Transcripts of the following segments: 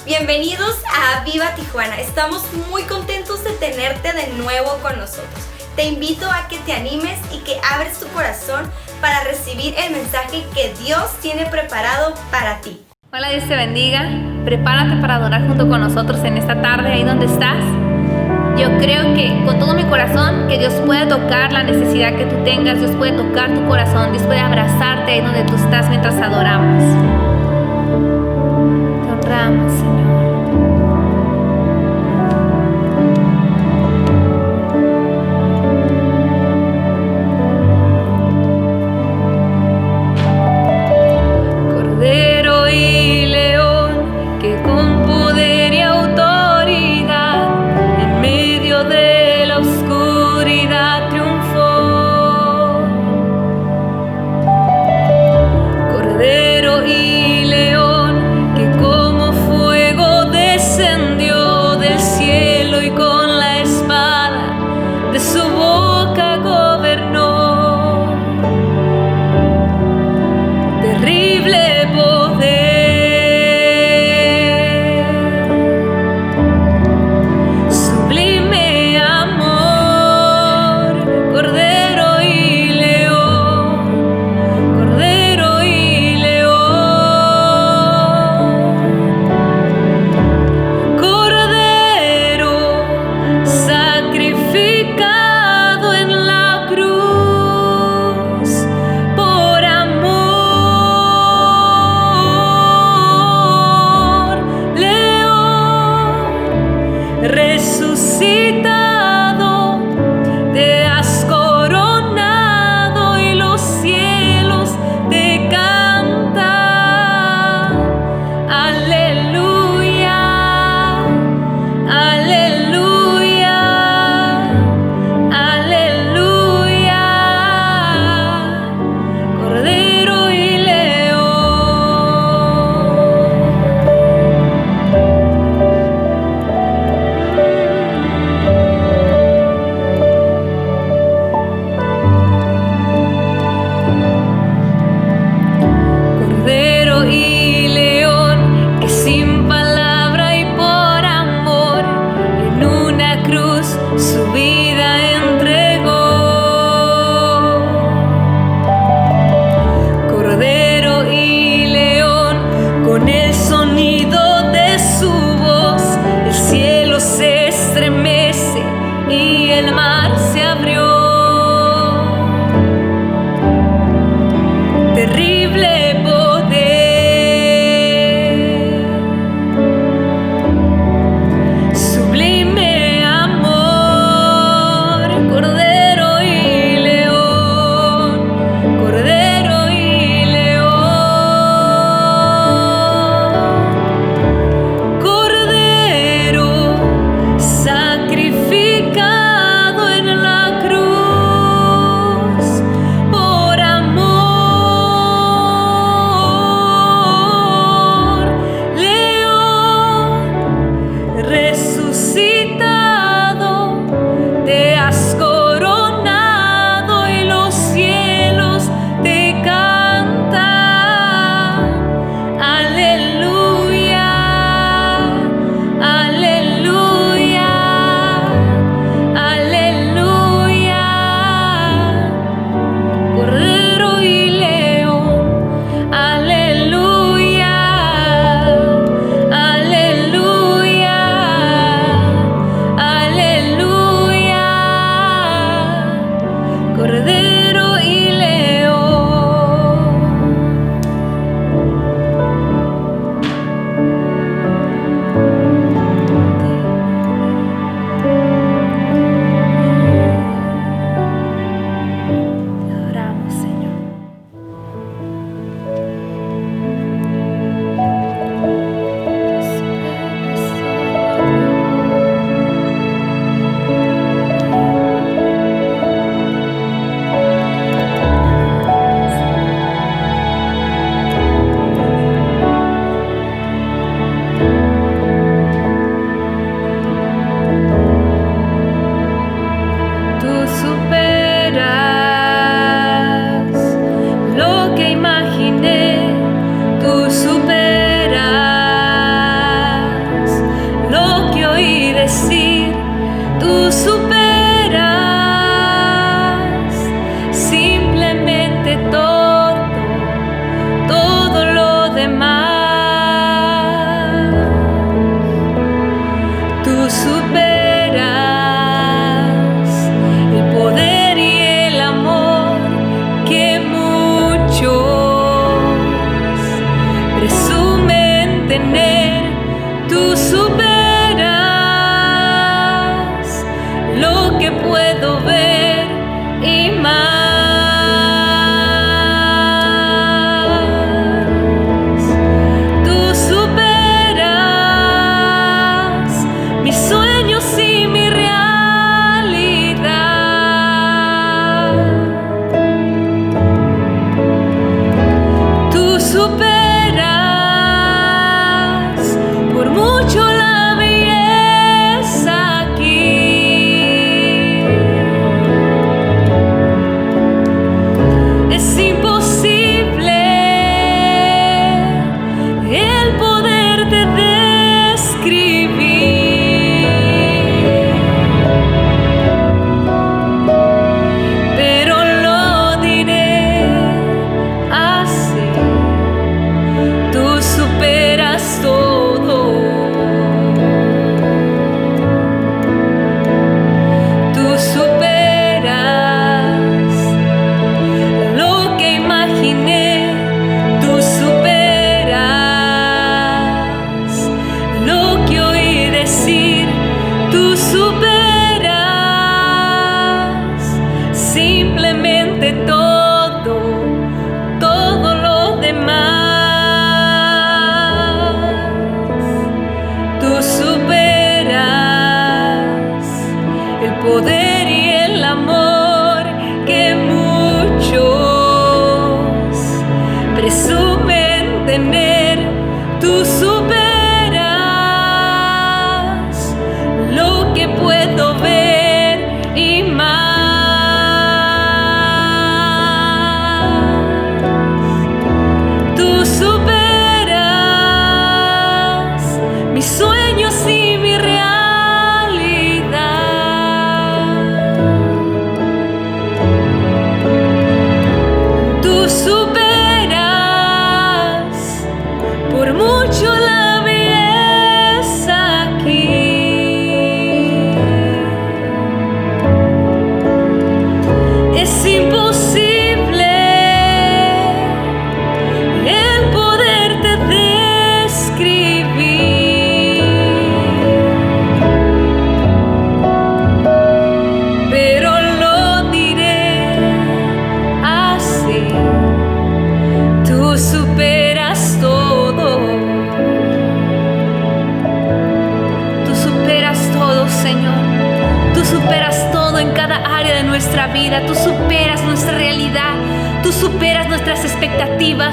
Bienvenidos a Viva Tijuana. Estamos muy contentos de tenerte de nuevo con nosotros. Te invito a que te animes y que abres tu corazón para recibir el mensaje que Dios tiene preparado para ti. Hola, Dios te bendiga. Prepárate para adorar junto con nosotros en esta tarde, ahí donde estás. Yo creo que con todo mi corazón que Dios puede tocar la necesidad que tú tengas, Dios puede tocar tu corazón, Dios puede abrazarte ahí donde tú estás mientras adoramos. Te honramos, Señor. Cordero y león, que con poder y autoridad en medio de la oscuridad triunfó. Cordero y león, que como fuego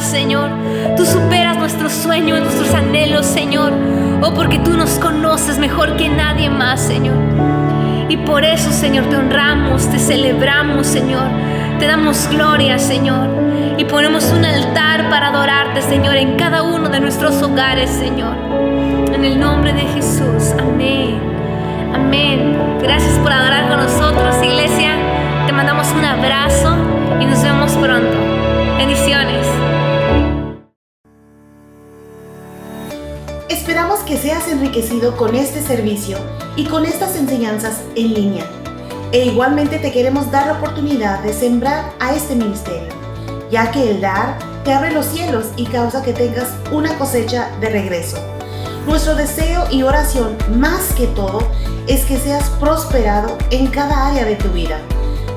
Señor. Tú superas nuestros sueños, nuestros anhelos, Señor. Oh, porque tú nos conoces mejor que nadie más, Señor. Y por eso, Señor, te honramos, te celebramos, Señor. Te damos gloria, Señor. Y ponemos un altar para adorarte, Señor, en cada uno de nuestros hogares, Señor. En el nombre de Jesús. Amén. Amén. Gracias por adorar con nosotros, iglesia. Te mandamos un abrazo y nos vemos pronto. Bendiciones. Esperamos que seas enriquecido con este servicio y con estas enseñanzas en línea. E igualmente te queremos dar la oportunidad de sembrar a este ministerio, ya que el dar te abre los cielos y causa que tengas una cosecha de regreso. Nuestro deseo y oración, más que todo, es que seas prosperado en cada área de tu vida.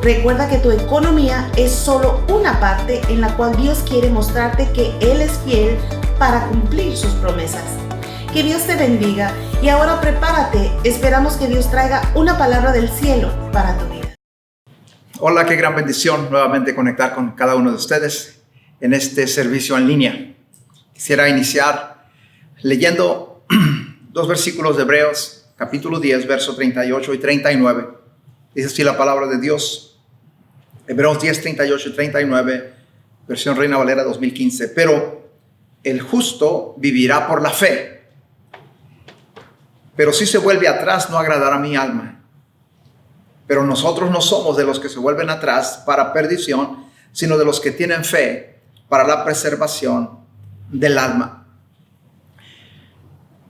Recuerda que tu economía es solo una parte en la cual Dios quiere mostrarte que Él es fiel para cumplir sus promesas. Que Dios te bendiga y ahora prepárate. Esperamos que Dios traiga una palabra del cielo para tu vida. Hola, qué gran bendición nuevamente conectar con cada uno de ustedes en este servicio en línea. Quisiera iniciar leyendo dos versículos de Hebreos, capítulo 10, versos 38 y 39. Dice así la palabra de Dios. Hebreos 10, 38 y 39, versión Reina Valera 2015. Pero el justo vivirá por la fe. Pero si se vuelve atrás, no agradará a mi alma. Pero nosotros no somos de los que se vuelven atrás para perdición, sino de los que tienen fe para la preservación del alma.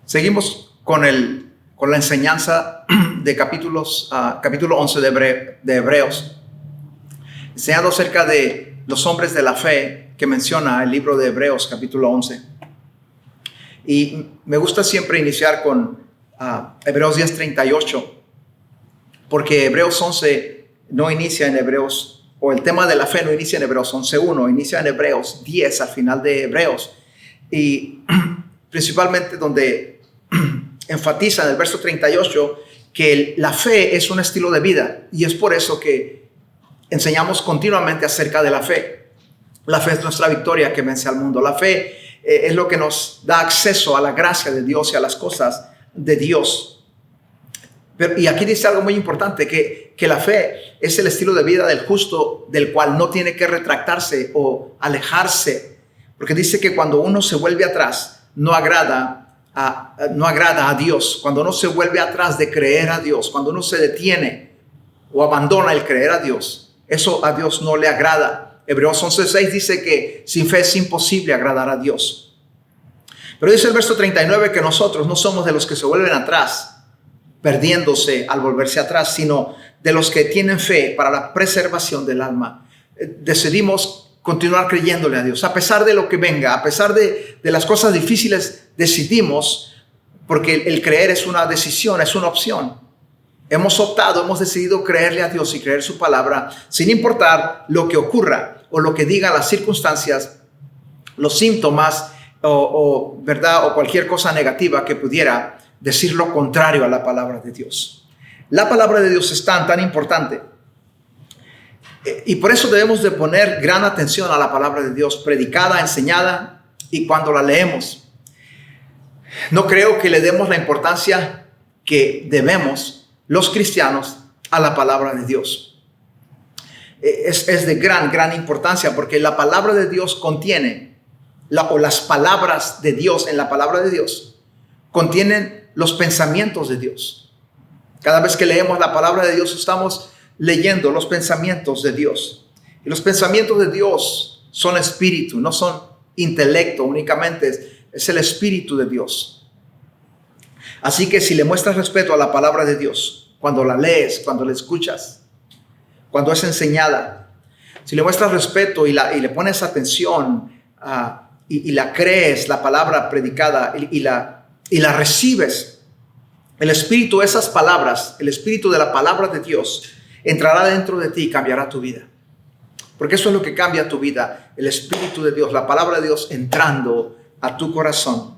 Seguimos con la enseñanza de capítulo 11 de Hebreos, enseñando acerca de los hombres de la fe que menciona el libro de Hebreos, capítulo 11. Y me gusta siempre iniciar con Hebreos 10, 38, porque Hebreos 11 no inicia en Hebreos, o el tema de la fe no inicia en Hebreos 11.1, inicia en Hebreos 10 al final de Hebreos, y principalmente donde enfatiza en el verso 38 que la fe es un estilo de vida, y es por eso que enseñamos continuamente acerca de la fe. La fe es nuestra victoria que vence al mundo. La fe es lo que nos da acceso a la gracia de Dios y a las cosas de Dios. Y aquí dice algo muy importante, que la fe es el estilo de vida del justo, del cual no tiene que retractarse o alejarse, porque dice que cuando uno se vuelve atrás no agrada a Dios. Cuando uno se vuelve atrás de creer a Dios, cuando uno se detiene o abandona el creer a Dios, eso a Dios no le agrada. Hebreos 11.6 dice que sin fe es imposible agradar a Dios. Pero dice el verso 39 que nosotros no somos de los que se vuelven atrás, perdiéndose al volverse atrás, sino de los que tienen fe para la preservación del alma. Decidimos continuar creyéndole a Dios, a pesar de lo que venga, a pesar de las cosas difíciles, decidimos, porque el creer es una decisión, es una opción. Hemos decidido creerle a Dios y creer su palabra, sin importar lo que ocurra o lo que digan las circunstancias, los síntomas, ¿verdad? O cualquier cosa negativa que pudiera decir lo contrario a la palabra de Dios. La palabra de Dios es tan importante, y por eso debemos de poner gran atención a la palabra de Dios predicada, enseñada, y cuando la leemos. No creo que le demos la importancia que debemos los cristianos a la palabra de Dios. Es de gran importancia, porque la palabra de Dios contiene las palabras de Dios en la palabra de Dios contienen los pensamientos de Dios. Cada vez que leemos la palabra de Dios estamos leyendo los pensamientos de Dios. Y los pensamientos de Dios son espíritu, no son intelecto únicamente, es el espíritu de Dios. Así que si le muestras respeto a la palabra de Dios, cuando la lees, cuando la escuchas, cuando es enseñada, si le muestras respeto y le pones atención y la crees, la palabra predicada, y la recibes, el espíritu de esas palabras, el espíritu de la palabra de Dios entrará dentro de ti y cambiará tu vida. Porque eso es lo que cambia tu vida, el espíritu de Dios, la palabra de Dios entrando a tu corazón.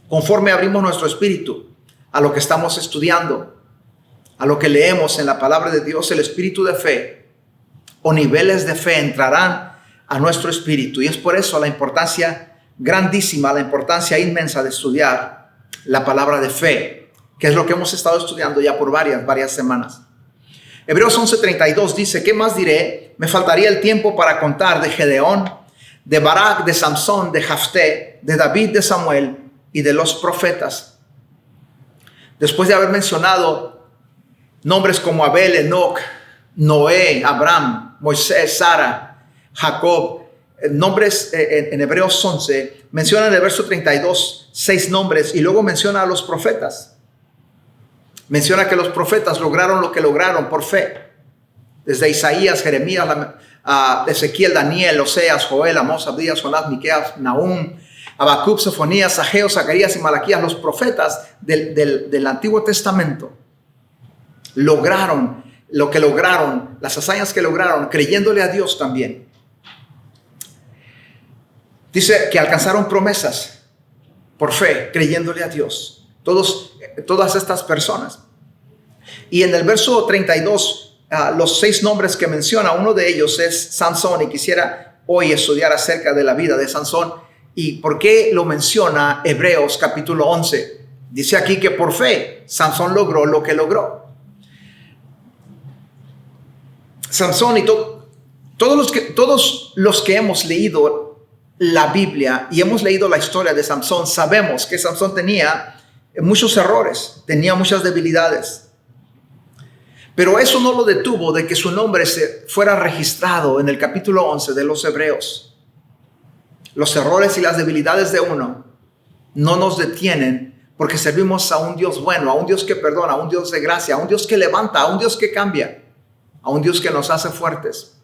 Conforme abrimos nuestro espíritu a lo que estamos estudiando, a lo que leemos en la palabra de Dios, el espíritu de fe o niveles de fe entrarán a nuestro espíritu. Y es por eso la importancia grandísima, la importancia inmensa de estudiar la palabra de fe, que es lo que hemos estado estudiando ya por varias semanas. Hebreos 11:32 dice: ¿qué más diré? Me faltaría el tiempo para contar de Gedeón, de Barak, de Samsón, de Jafté, de David, de Samuel y de los profetas. Después de haber mencionado nombres como Abel, Enoc, Noé, Abraham, Moisés, Sara, Jacob, nombres en Hebreos 11, menciona en el verso 32 6 nombres y luego menciona a los profetas. Menciona que los profetas lograron lo que lograron por fe. Desde Isaías, Jeremías, Ezequiel, Daniel, Oseas, Joel, Amós, Abdías, Jonás, Miqueas, Nahum, Habacuc, Sofonías, Ageo, Zacarías y Malaquías, los profetas del Antiguo Testamento, lograron lo que lograron, las hazañas que lograron, creyéndole a Dios también. Dice que alcanzaron promesas por fe, creyéndole a Dios. Todas estas personas. Y en el verso 32, los 6 nombres que menciona, uno de ellos es Sansón, y quisiera hoy estudiar acerca de la vida de Sansón. ¿Y por qué lo menciona Hebreos capítulo 11? Dice aquí que por fe Sansón logró lo que logró. Sansón y todos los que hemos leído la Biblia y hemos leído la historia de Sansón, sabemos que Sansón tenía muchos errores, tenía muchas debilidades. Pero eso no lo detuvo de que su nombre se fuera registrado en el capítulo 11 de los Hebreos. Los errores y las debilidades de uno no nos detienen, porque servimos a un Dios bueno, a un Dios que perdona, a un Dios de gracia, a un Dios que levanta, a un Dios que cambia, a un Dios que nos hace fuertes.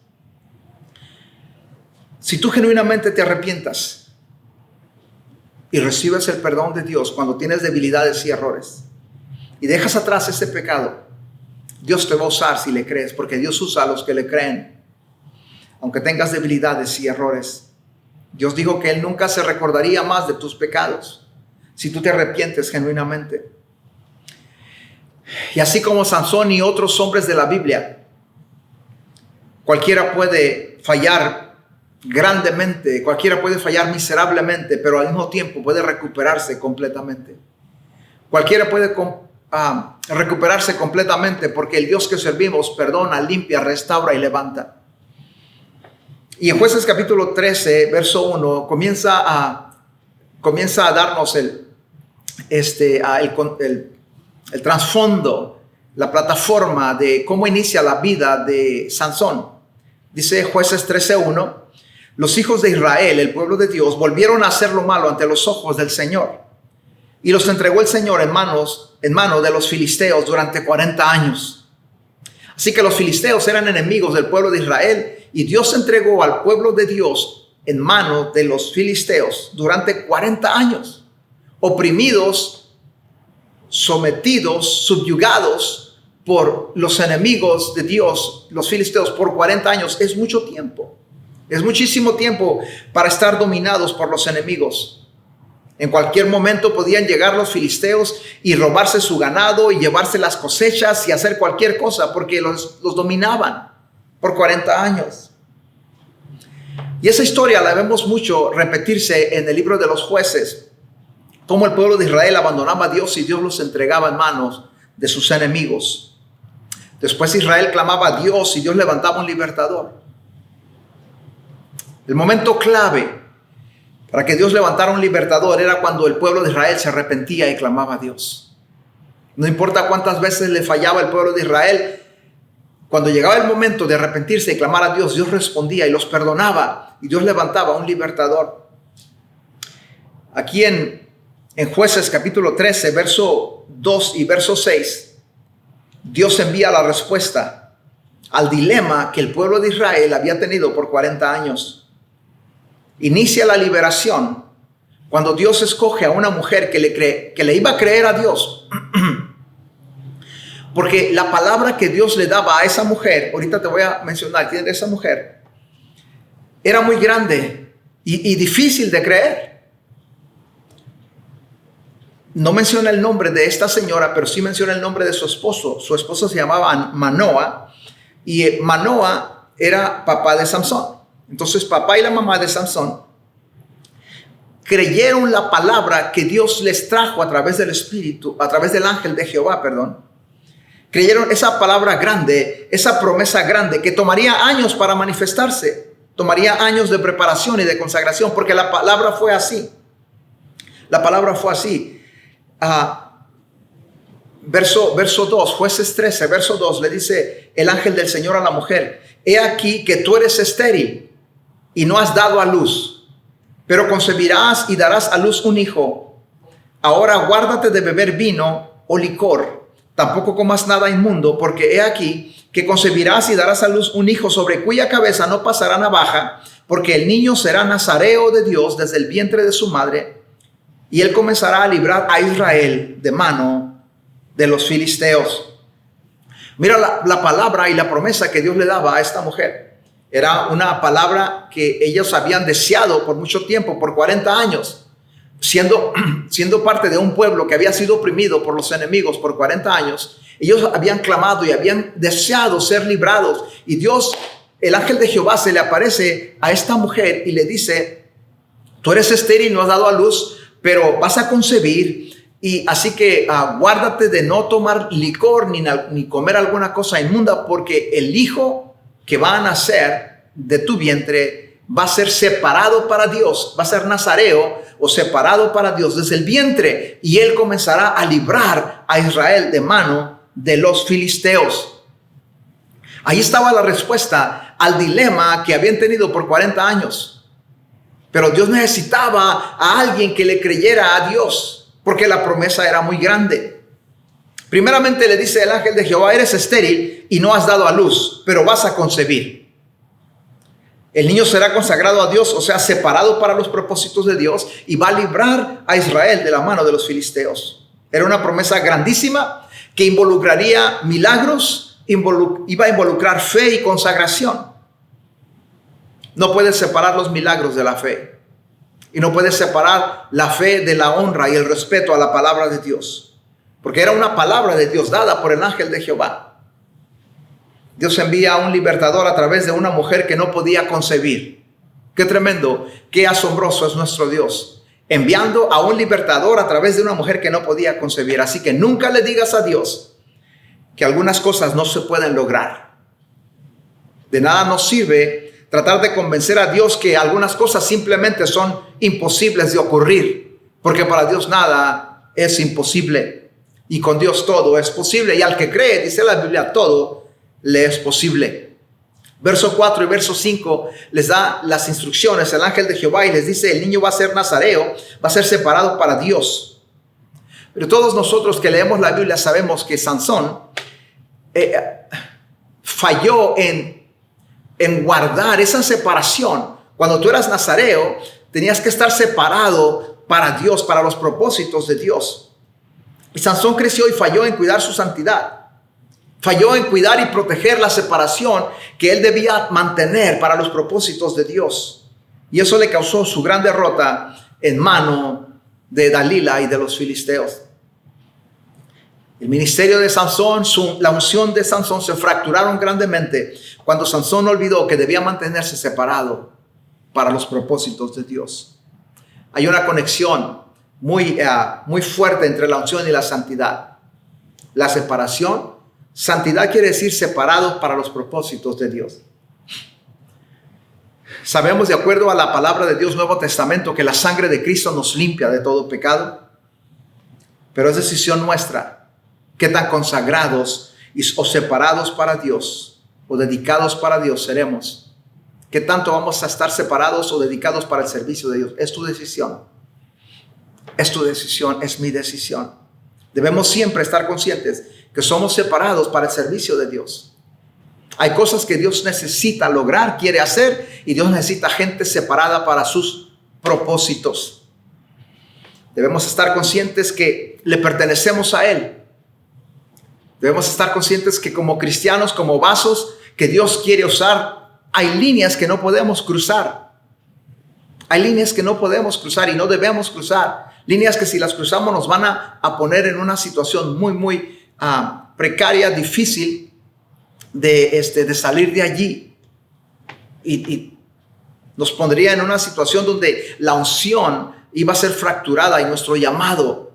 Si tú genuinamente te arrepientas y recibes el perdón de Dios cuando tienes debilidades y errores y dejas atrás ese pecado, Dios te va a usar si le crees, porque Dios usa a los que le creen. Aunque tengas debilidades y errores, Dios dijo que Él nunca se recordaría más de tus pecados si tú te arrepientes genuinamente. Y así como Sansón y otros hombres de la Biblia, cualquiera puede fallar grandemente, cualquiera puede fallar miserablemente, pero al mismo tiempo puede recuperarse completamente. Cualquiera puede recuperarse completamente, porque el Dios que servimos perdona, limpia, restaura y levanta. Y en Jueces capítulo 13, verso 1, comienza a darnos el trasfondo, la plataforma de cómo inicia la vida de Sansón. Dice Jueces 13:1: los hijos de Israel, el pueblo de Dios, volvieron a hacer lo malo ante los ojos del Señor, y los entregó el Señor en mano de los filisteos durante 40 años. Así que los filisteos eran enemigos del pueblo de Israel, y Dios entregó al pueblo de Dios en manos de los filisteos durante 40 años, oprimidos, sometidos, subyugados por los enemigos de Dios, los filisteos, por 40 años. Es mucho tiempo, es muchísimo tiempo para estar dominados por los enemigos. En cualquier momento podían llegar los filisteos y robarse su ganado y llevarse las cosechas y hacer cualquier cosa, porque los dominaban por 40 años. Y esa historia la vemos mucho repetirse en el libro de los Jueces, cómo el pueblo de Israel abandonaba a Dios y Dios los entregaba en manos de sus enemigos. Después Israel clamaba a Dios y Dios levantaba un libertador. El momento clave para que Dios levantara un libertador era cuando el pueblo de Israel se arrepentía y clamaba a Dios. No importa cuántas veces le fallaba el pueblo de Israel, cuando llegaba el momento de arrepentirse y clamar a Dios, Dios respondía y los perdonaba, y Dios levantaba un libertador. Aquí en Jueces capítulo 13, verso 2 y verso 6, Dios envía la respuesta al dilema que el pueblo de Israel había tenido por 40 años. Inicia la liberación cuando Dios escoge a una mujer que le iba a creer a Dios. Porque la palabra que Dios le daba a esa mujer, ahorita te voy a mencionar quién era esa mujer, era muy grande y difícil de creer. No menciona el nombre de esta señora, pero sí menciona el nombre de su esposo. Su esposo se llamaba Manoa, y Manoa era papá de Samsón. Entonces papá y la mamá de Sansón creyeron la palabra que Dios les trajo a través del Espíritu, a través del ángel de Jehová, Creyeron esa palabra grande, esa promesa grande que tomaría años para manifestarse, tomaría años de preparación y de consagración, porque la palabra fue así. La palabra fue así. Verso 2, Jueces 13, verso 2, le dice el ángel del Señor a la mujer: he aquí que tú eres estéril y no has dado a luz, pero concebirás y darás a luz un hijo. Ahora guárdate de beber vino o licor, tampoco comas nada inmundo, porque he aquí que concebirás y darás a luz un hijo sobre cuya cabeza no pasará navaja, porque el niño será nazareo de Dios desde el vientre de su madre, y él comenzará a librar a Israel de mano de los filisteos. Mira la palabra y la promesa que Dios le daba a esta mujer. Era una palabra que ellos habían deseado por mucho tiempo, por 40 años. Siendo parte de un pueblo que había sido oprimido por los enemigos por 40 años, ellos habían clamado y habían deseado ser librados. Y Dios, el ángel de Jehová, se le aparece a esta mujer y le dice: tú eres estéril y no has dado a luz, pero vas a concebir, y así que guárdate de no tomar licor ni comer alguna cosa inmunda, porque el hijo que va a nacer de tu vientre va a ser separado para Dios, va a ser nazareo o separado para Dios desde el vientre, y él comenzará a librar a Israel de mano de los filisteos. Ahí estaba la respuesta al dilema que habían tenido por 40 años. Pero Dios necesitaba a alguien que le creyera a Dios, porque la promesa era muy grande. Primeramente le dice el ángel de Jehová: eres estéril y no has dado a luz, pero vas a concebir. El niño será consagrado a Dios, o sea, separado para los propósitos de Dios, y va a librar a Israel de la mano de los filisteos. Era una promesa grandísima que involucraría milagros, iba a involucrar fe y consagración. No puedes separar los milagros de la fe, y no puedes separar la fe de la honra y el respeto a la palabra de Dios, porque era una palabra de Dios dada por el ángel de Jehová. Dios envía a un libertador a través de una mujer que no podía concebir. Qué tremendo, qué asombroso es nuestro Dios, enviando a un libertador a través de una mujer que no podía concebir. Así que nunca le digas a Dios que algunas cosas no se pueden lograr. De nada nos sirve tratar de convencer a Dios que algunas cosas simplemente son imposibles de ocurrir, porque para Dios nada es imposible, y con Dios todo es posible, y al que cree, dice la Biblia, todo le es posible. Verso 4 y verso 5 les da las instrucciones el ángel de Jehová, y les dice: el niño va a ser nazareo, va a ser separado para Dios. Pero todos nosotros que leemos la Biblia sabemos que Sansón falló en guardar esa separación. Cuando tú eras nazareo, tenías que estar separado para Dios, para los propósitos de Dios. Y Sansón creció y falló en cuidar su santidad. Falló en cuidar y proteger la separación que él debía mantener para los propósitos de Dios. Y eso le causó su gran derrota en mano de Dalila y de los filisteos. El ministerio de Sansón, la unción de Sansón se fracturaron grandemente cuando Sansón olvidó que debía mantenerse separado para los propósitos de Dios. Hay una conexión muy fuerte entre la unción y la santidad. La separación, santidad quiere decir separado para los propósitos de Dios. Sabemos, de acuerdo a la palabra de Dios, Nuevo Testamento, que la sangre de Cristo nos limpia de todo pecado. Pero es decisión nuestra qué tan consagrados o separados para Dios o dedicados para Dios seremos. Qué tanto vamos a estar separados o dedicados para el servicio de Dios. Es tu decisión. Es tu decisión, es mi decisión. Debemos siempre estar conscientes que somos separados para el servicio de Dios. Hay cosas que Dios necesita lograr, quiere hacer, y Dios necesita gente separada para sus propósitos. Debemos estar conscientes que le pertenecemos a Él. Debemos estar conscientes que como cristianos, como vasos que Dios quiere usar, hay líneas que no podemos cruzar. Hay líneas que no podemos cruzar y no debemos cruzar. Líneas que si las cruzamos nos van a poner en una situación muy precaria, difícil de salir de allí. Y Nos pondría en una situación donde la unción iba a ser fracturada y nuestro llamado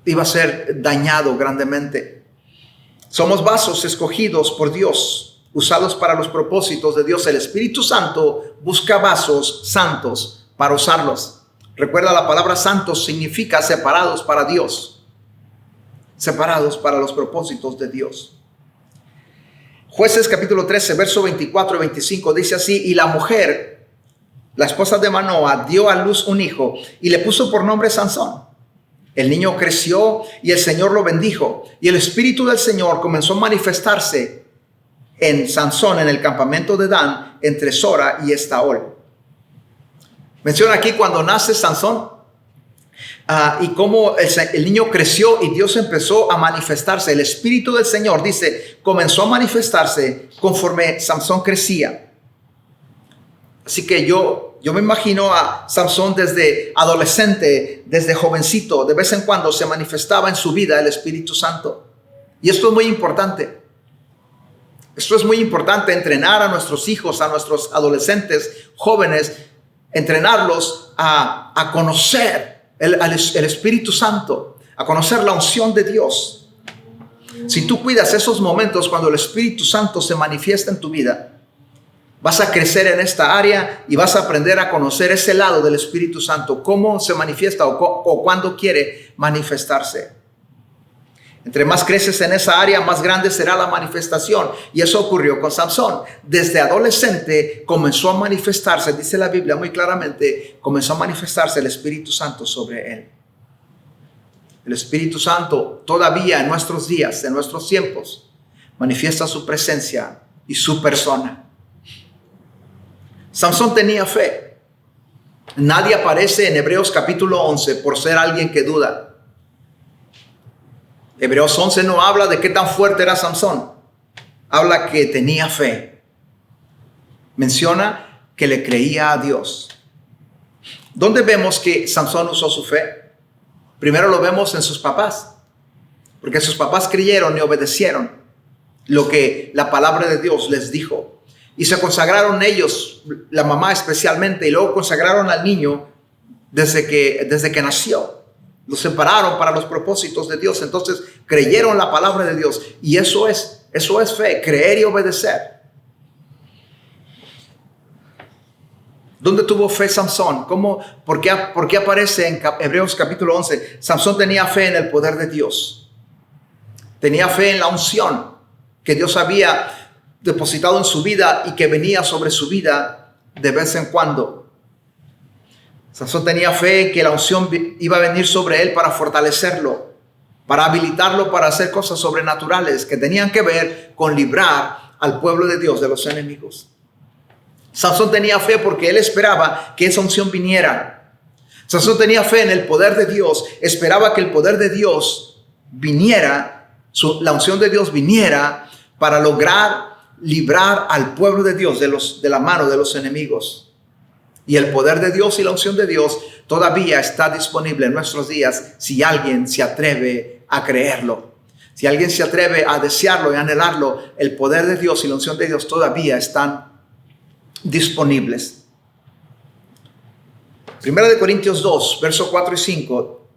iba a ser dañado grandemente. Somos vasos escogidos por Dios, usados para los propósitos de Dios. El Espíritu Santo busca vasos santos para usarlos. Recuerda, la palabra santos significa separados para Dios, separados para los propósitos de Dios. Jueces capítulo 13, verso 24 y 25 dice así: y la mujer, la esposa de Manoa, dio a luz un hijo y le puso por nombre Sansón. El niño creció y el Señor lo bendijo, y el Espíritu del Señor comenzó a manifestarse en Sansón en el campamento de Dan, entre Sora y Estaol. Menciona aquí cuando nace Sansón y cómo el niño creció y Dios empezó a manifestarse. El Espíritu del Señor, dice, comenzó a manifestarse conforme Sansón crecía. Así que yo me imagino a Sansón desde adolescente, desde jovencito, de vez en cuando se manifestaba en su vida el Espíritu Santo. Y esto es muy importante. Esto es muy importante, entrenar a nuestros hijos, a nuestros adolescentes, jóvenes, entrenarlos a conocer el Espíritu Santo, a conocer la unción de Dios. Si tú cuidas esos momentos cuando el Espíritu Santo se manifiesta en tu vida, vas a crecer en esta área y vas a aprender a conocer ese lado del Espíritu Santo, cómo se manifiesta o cuándo quiere manifestarse. Entre más creces en esa área, más grande será la manifestación. Y eso ocurrió con Sansón. Desde adolescente comenzó a manifestarse, dice la Biblia muy claramente, comenzó a manifestarse el Espíritu Santo sobre él. El Espíritu Santo todavía en nuestros días, en nuestros tiempos, manifiesta su presencia y su persona. Sansón tenía fe. Nadie aparece en Hebreos capítulo 11 por ser alguien que duda. Hebreos 11 no habla de qué tan fuerte era Sansón. Habla que tenía fe. Menciona que le creía a Dios. ¿Dónde vemos que Sansón usó su fe? Primero lo vemos en sus papás. Porque sus papás creyeron y obedecieron lo que la palabra de Dios les dijo. Y se consagraron ellos, la mamá especialmente, y luego consagraron al niño desde que nació. Lo separaron para los propósitos de Dios. Entonces creyeron la palabra de Dios. Y eso es fe, creer y obedecer. ¿Dónde tuvo fe Sansón? ¿Por qué aparece en Hebreos capítulo 11? Sansón tenía fe en el poder de Dios. Tenía fe en la unción que Dios había depositado en su vida y que venía sobre su vida de vez en cuando. Sansón tenía fe en que la unción iba a venir sobre él para fortalecerlo, para habilitarlo para hacer cosas sobrenaturales que tenían que ver con librar al pueblo de Dios de los enemigos. Sansón tenía fe porque él esperaba que esa unción viniera. Sansón tenía fe en el poder de Dios, esperaba que el poder de Dios viniera, la unción de Dios viniera para lograr librar al pueblo de Dios de la mano de los enemigos. Y el poder de Dios y la unción de Dios todavía está disponible en nuestros días si alguien se atreve a creerlo. Si alguien se atreve a desearlo y anhelarlo, el poder de Dios y la unción de Dios todavía están disponibles. Primera de Corintios 2, verso 4 y 5,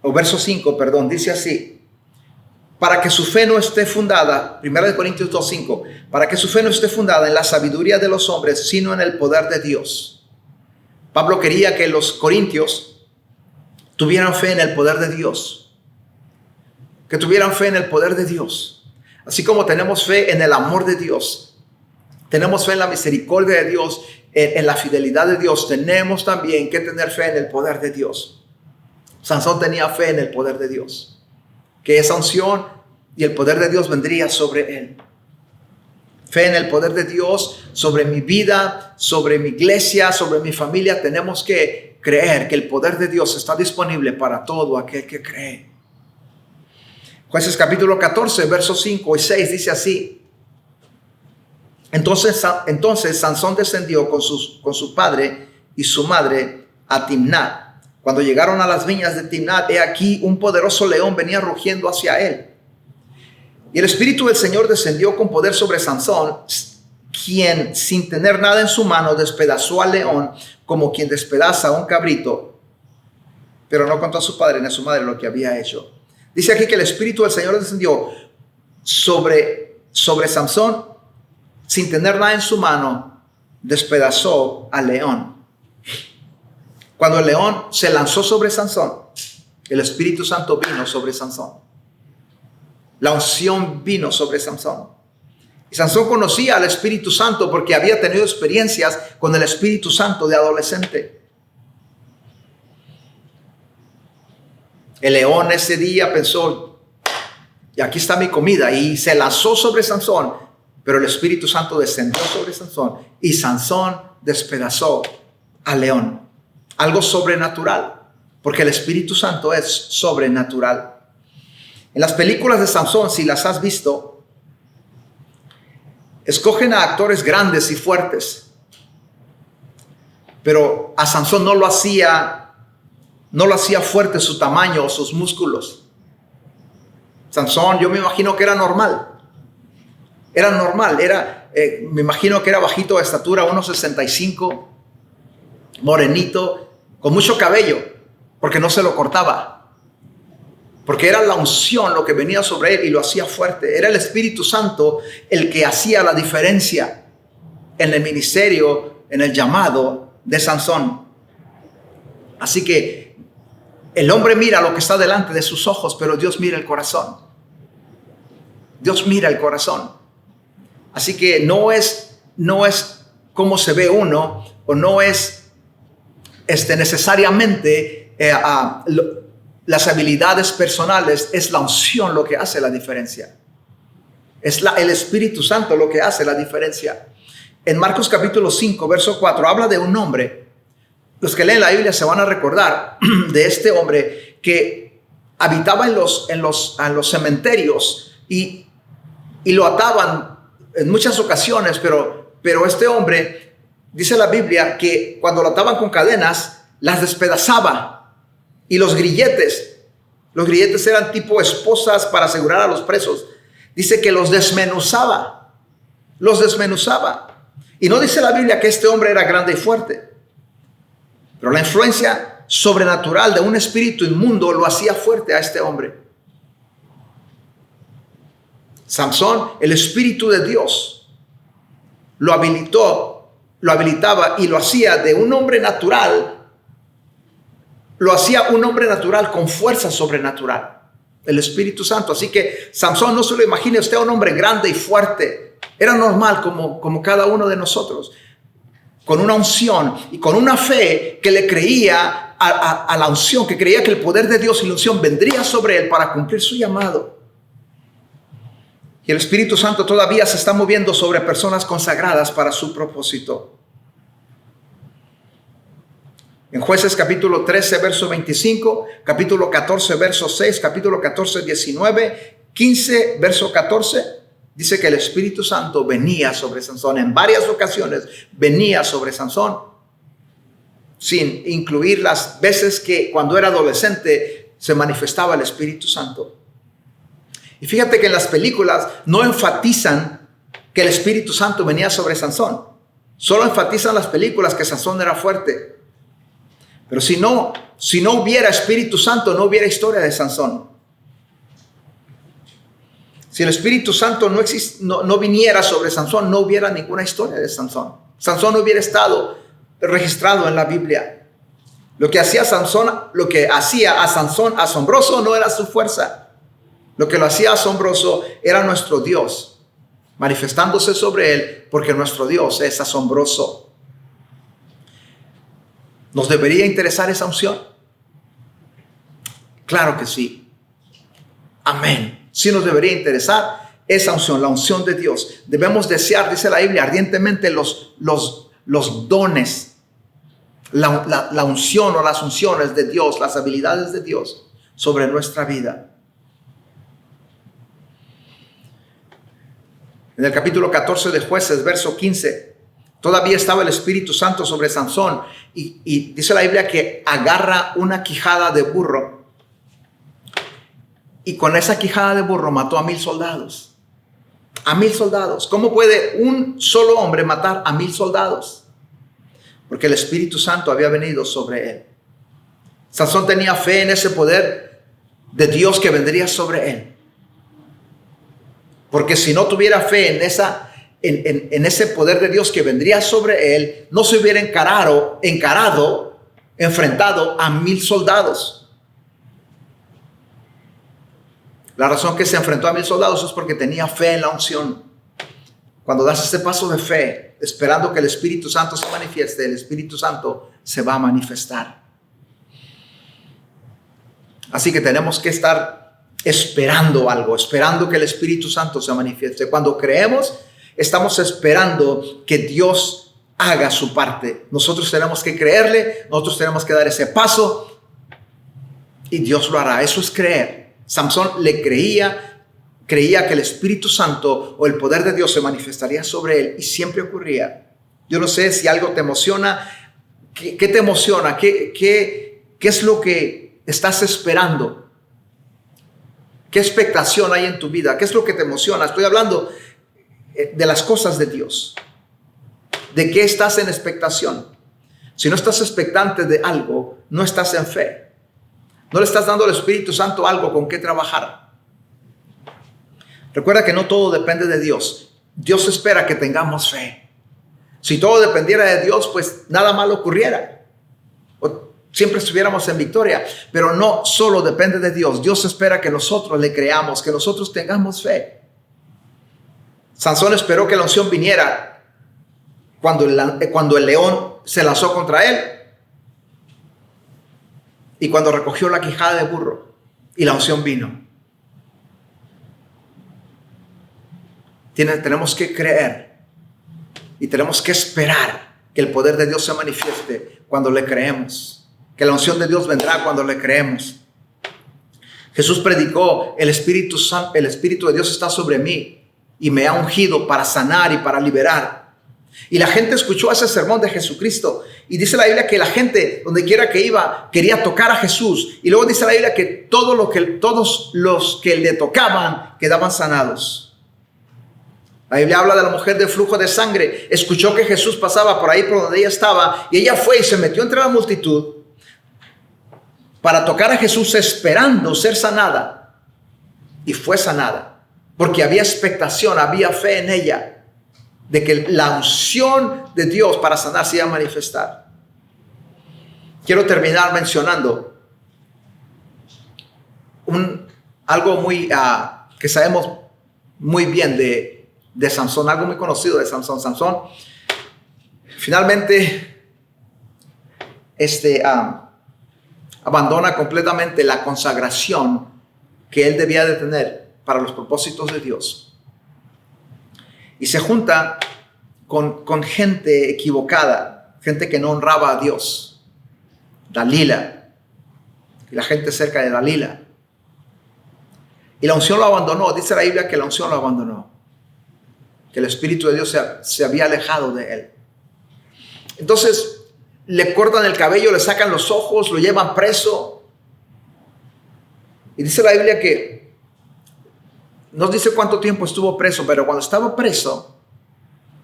o verso 5, perdón, dice así: para que su fe no esté fundada, 1 Corintios 2:5, para que su fe no esté fundada en la sabiduría de los hombres, sino en el poder de Dios. Pablo quería que los corintios tuvieran fe en el poder de Dios. Que tuvieran fe en el poder de Dios. Así como tenemos fe en el amor de Dios, tenemos fe en la misericordia de Dios, en la fidelidad de Dios, tenemos también que tener fe en el poder de Dios. Sansón tenía fe en el poder de Dios, que esa unción y el poder de Dios vendría sobre él. Fe en el poder de Dios sobre mi vida, sobre mi iglesia, sobre mi familia. Tenemos que creer que el poder de Dios está disponible para todo aquel que cree. Jueces capítulo 14, versos 5 y 6 dice así: Entonces Sansón descendió con su padre y su madre a Timnat. Cuando llegaron a las viñas de Timnat, he aquí un poderoso león venía rugiendo hacia él. Y el Espíritu del Señor descendió con poder sobre Sansón, quien sin tener nada en su mano despedazó al león como quien despedaza a un cabrito, pero no contó a su padre ni a su madre lo que había hecho. Dice aquí que el Espíritu del Señor descendió sobre Sansón, sin tener nada en su mano, despedazó al león. Cuando el león se lanzó sobre Sansón, el Espíritu Santo vino sobre Sansón. La unción vino sobre Sansón. Y Sansón conocía al Espíritu Santo porque había tenido experiencias con el Espíritu Santo de adolescente. El león ese día pensó, y aquí está mi comida, y se lanzó sobre Sansón, pero el Espíritu Santo descendió sobre Sansón y Sansón despedazó al león. Algo sobrenatural, porque el Espíritu Santo es sobrenatural. En las películas de Sansón, si las has visto, escogen a actores grandes y fuertes, pero a Sansón no lo hacía fuerte su tamaño o sus músculos. Sansón, yo me imagino que era normal. Me imagino que era bajito de estatura, 1.65, morenito, con mucho cabello, porque no se lo cortaba. Porque era la unción lo que venía sobre él y lo hacía fuerte. Era el Espíritu Santo el que hacía la diferencia en el ministerio, en el llamado de Sansón. Así que el hombre mira lo que está delante de sus ojos, pero Dios mira el corazón. Dios mira el corazón. Así que no es cómo se ve uno, o no es necesariamente las habilidades personales, es la unción lo que hace la diferencia. Es el Espíritu Santo lo que hace la diferencia. En Marcos capítulo 5, verso 4, habla de un hombre. Los que leen la Biblia se van a recordar de este hombre que habitaba en los cementerios y lo ataban en muchas ocasiones, pero este hombre, dice la Biblia, que cuando lo ataban con cadenas, las despedazaba. Y los grilletes eran tipo esposas para asegurar a los presos. Dice que los desmenuzaba. Y no dice la Biblia que este hombre era grande y fuerte, pero la influencia sobrenatural de un espíritu inmundo lo hacía fuerte a este hombre. Sansón, el Espíritu de Dios lo habilitaba y lo hacía de un hombre natural. Lo hacía un hombre natural con fuerza sobrenatural, el Espíritu Santo. Así que Sansón, no se lo imagine usted, un hombre grande y fuerte. Era normal como cada uno de nosotros, con una unción y con una fe que le creía a la unción, que creía que el poder de Dios y la unción vendría sobre él para cumplir su llamado. Y el Espíritu Santo todavía se está moviendo sobre personas consagradas para su propósito. En Jueces capítulo 13, verso 25, capítulo 14, verso 6, capítulo 14, 19, 15, verso 14, dice que el Espíritu Santo venía sobre Sansón. En varias ocasiones venía sobre Sansón, sin incluir las veces que cuando era adolescente se manifestaba el Espíritu Santo. Y fíjate que en las películas no enfatizan que el Espíritu Santo venía sobre Sansón. Solo enfatizan las películas que Sansón era fuerte. Pero si no hubiera Espíritu Santo, no hubiera historia de Sansón. Si el Espíritu Santo no viniera sobre Sansón, no hubiera ninguna historia de Sansón. Sansón no hubiera estado registrado en la Biblia. Lo que hacía a Sansón asombroso no era su fuerza. Lo que lo hacía asombroso era nuestro Dios, manifestándose sobre él, porque nuestro Dios es asombroso. ¿Nos debería interesar esa unción? Claro que sí. Amén. Sí nos debería interesar esa unción, la unción de Dios. Debemos desear, dice la Biblia, ardientemente los dones, la unción o las unciones de Dios, las habilidades de Dios sobre nuestra vida. En el capítulo 14 de Jueces, verso 15, todavía estaba el Espíritu Santo sobre Sansón y dice la Biblia que agarra una quijada de burro y con esa quijada de burro mató a 1000 soldados. a 1,000 soldados. ¿Cómo puede un solo hombre matar a 1,000 soldados? Porque el Espíritu Santo había venido sobre él. Sansón tenía fe en ese poder de Dios que vendría sobre él. Porque si no tuviera fe en ese poder de Dios que vendría sobre él, no se hubiera enfrentado a 1,000 soldados. La razón que se enfrentó a 1,000 soldados es porque tenía fe en la unción. Cuando das ese paso de fe, esperando que el Espíritu Santo se manifieste, el Espíritu Santo se va a manifestar. Así que tenemos que estar esperando algo, esperando que el Espíritu Santo se manifieste. Cuando creemos, estamos esperando que Dios haga su parte. Nosotros tenemos que creerle, nosotros tenemos que dar ese paso y Dios lo hará. Eso es creer. Samson le creía que el Espíritu Santo o el poder de Dios se manifestaría sobre él y siempre ocurría. Yo no sé si algo te emociona. ¿Qué te emociona? ¿Qué es lo que estás esperando? ¿Qué expectación hay en tu vida? ¿Qué es lo que te emociona? Estoy hablando de las cosas de Dios. ¿De qué estás en expectación? Si no estás expectante de algo, no estás en fe. No le estás dando al Espíritu Santo algo con qué trabajar. Recuerda que no todo depende de Dios. Dios espera que tengamos fe. Si todo dependiera de Dios, pues nada malo ocurriera. Siempre estuviéramos en victoria. Pero no solo depende de Dios. Dios espera que nosotros le creamos, que nosotros tengamos fe. Sansón esperó que la unción viniera cuando el león se lanzó contra él y cuando recogió la quijada de burro y la unción vino. Tenemos que creer y tenemos que esperar que el poder de Dios se manifieste cuando le creemos, que la unción de Dios vendrá cuando le creemos. Jesús predicó: el Espíritu de Dios está sobre mí y me ha ungido para sanar y para liberar. Y la gente escuchó ese sermón de Jesucristo. Y dice la Biblia que la gente, donde quiera que iba, quería tocar a Jesús. Y luego dice la Biblia que todos los que le tocaban quedaban sanados. La Biblia habla de la mujer de flujo de sangre. Escuchó que Jesús pasaba por ahí por donde ella estaba. Y ella fue y se metió entre la multitud para tocar a Jesús, esperando ser sanada. Y fue sanada. Porque había expectación, había fe en ella de que la unción de Dios para sanar se iba a manifestar. Quiero terminar mencionando algo muy que sabemos muy bien de Sansón, algo muy conocido de Sansón. Sansón finalmente abandona completamente la consagración que él debía de tener para los propósitos de Dios. Y se junta con gente equivocada, gente que no honraba a Dios. Dalila, y la gente cerca de Dalila. Y la unción lo abandonó. Dice la Biblia que la unción lo abandonó. Que el Espíritu de Dios se había alejado de él. Entonces le cortan el cabello, le sacan los ojos, lo llevan preso. Y dice la Biblia que no dice cuánto tiempo estuvo preso, pero cuando estaba preso,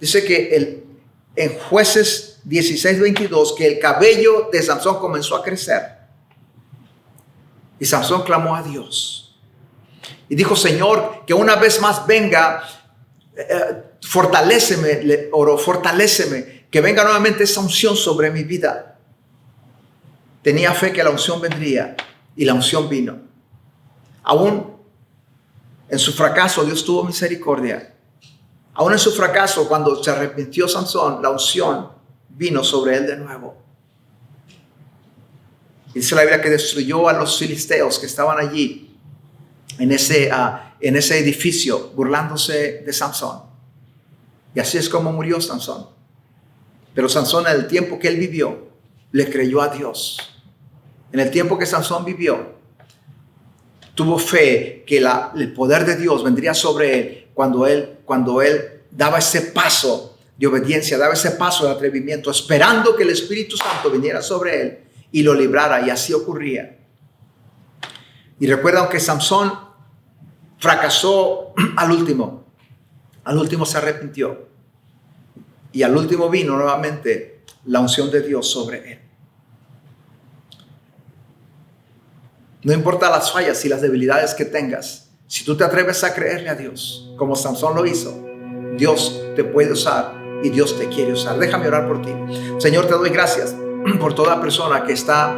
dice que en Jueces 16:22, que el cabello de Sansón comenzó a crecer. Y Sansón clamó a Dios. Y dijo: Señor, que una vez más venga, fortaléceme, le oró, fortaléceme, que venga nuevamente esa unción sobre mi vida. Tenía fe que la unción vendría y la unción vino. Aún en su fracaso, Dios tuvo misericordia. Aún en su fracaso, cuando se arrepintió Sansón, la unción vino sobre él de nuevo. Dice la Biblia que destruyó a los filisteos que estaban allí en ese edificio, burlándose de Sansón. Y así es como murió Sansón. Pero Sansón, en el tiempo que él vivió, le creyó a Dios. En el tiempo que Sansón vivió, tuvo fe que el poder de Dios vendría sobre él cuando él daba ese paso de obediencia, daba ese paso de atrevimiento, esperando que el Espíritu Santo viniera sobre él y lo librara, y así ocurría. Y recuerdan que Sansón fracasó al último. Al último se arrepintió. Y al último vino nuevamente la unción de Dios sobre él. No importa las fallas y las debilidades que tengas, si tú te atreves a creerle a Dios, como Sansón lo hizo, Dios te puede usar y Dios te quiere usar. Déjame orar por ti. Señor, te doy gracias por toda persona que está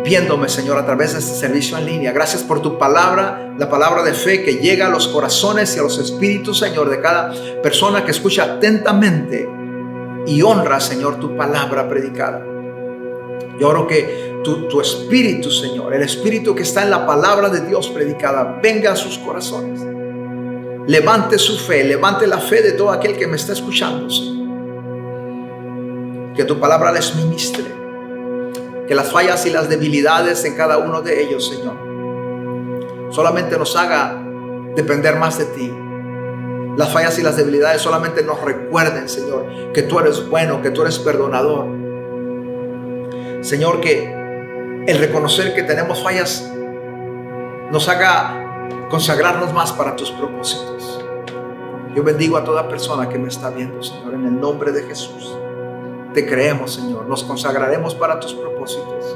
viéndome, Señor, a través de este servicio en línea. Gracias por tu palabra, la palabra de fe que llega a los corazones y a los espíritus, Señor, de cada persona que escucha atentamente y honra, Señor, tu palabra predicada. Yo oro que tu espíritu, Señor, el espíritu que está en la palabra de Dios predicada, venga a sus corazones. Levante su fe, levante la fe de todo aquel que me está escuchando, Señor. Que tu palabra les ministre. Que las fallas y las debilidades en cada uno de ellos, Señor, solamente nos haga depender más de ti. Las fallas y las debilidades solamente nos recuerden, Señor, que tú eres bueno, que tú eres perdonador. Señor, que el reconocer que tenemos fallas nos haga consagrarnos más para tus propósitos. Yo bendigo a toda persona que me está viendo, Señor, en el nombre de Jesús. Te creemos, Señor, nos consagraremos para tus propósitos.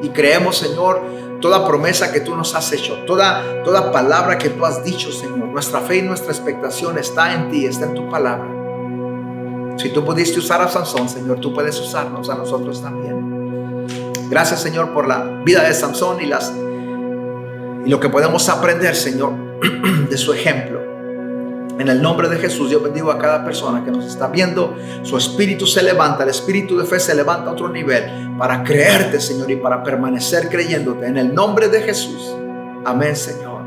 Y creemos, Señor, toda promesa que tú nos has hecho, toda palabra que tú has dicho, Señor. Nuestra fe y nuestra expectación está en ti, está en tu palabra. Si tú pudiste usar a Sansón, Señor, tú puedes usarnos a nosotros también. Gracias, Señor, por la vida de Sansón y lo que podemos aprender, Señor, de su ejemplo. En el nombre de Jesús, yo bendigo a cada persona que nos está viendo. Su espíritu se levanta, el espíritu de fe se levanta a otro nivel para creerte, Señor, y para permanecer creyéndote. En el nombre de Jesús. Amén, Señor.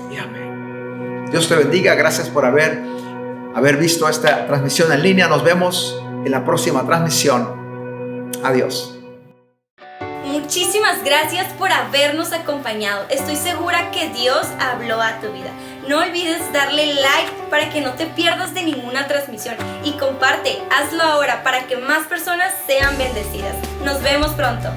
Y amén. Dios te bendiga. Gracias por haber visto esta transmisión en línea. Nos vemos en la próxima transmisión. Adiós. Muchísimas gracias por habernos acompañado. Estoy segura que Dios habló a tu vida. No olvides darle like para que no te pierdas de ninguna transmisión y comparte, hazlo ahora para que más personas sean bendecidas. Nos vemos pronto.